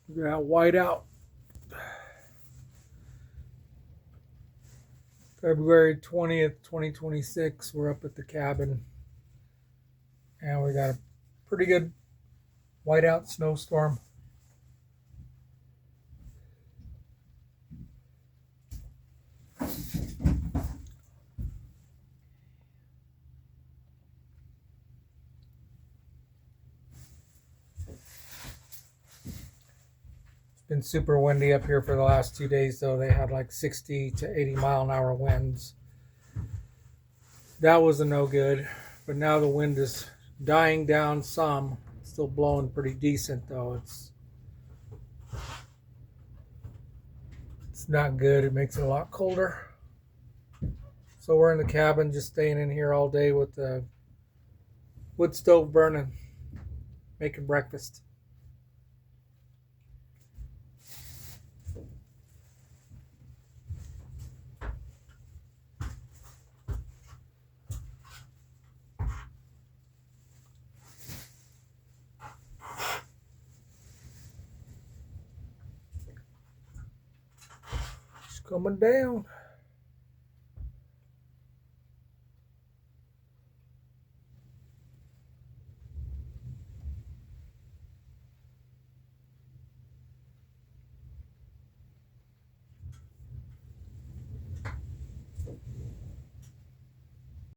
We got white out. February 20th, 2026. We're up at the cabin. And we got a pretty good whiteout snowstorm. Been super windy up here for the last 2 days, though. They had like 60 to 80 mile an hour winds. That was a no good, but now the wind is dying down some. Still blowing pretty decent, though. It's not good. It makes it a lot colder. So we're in the cabin, just staying in here all day with the wood stove burning, making breakfast. It's coming down.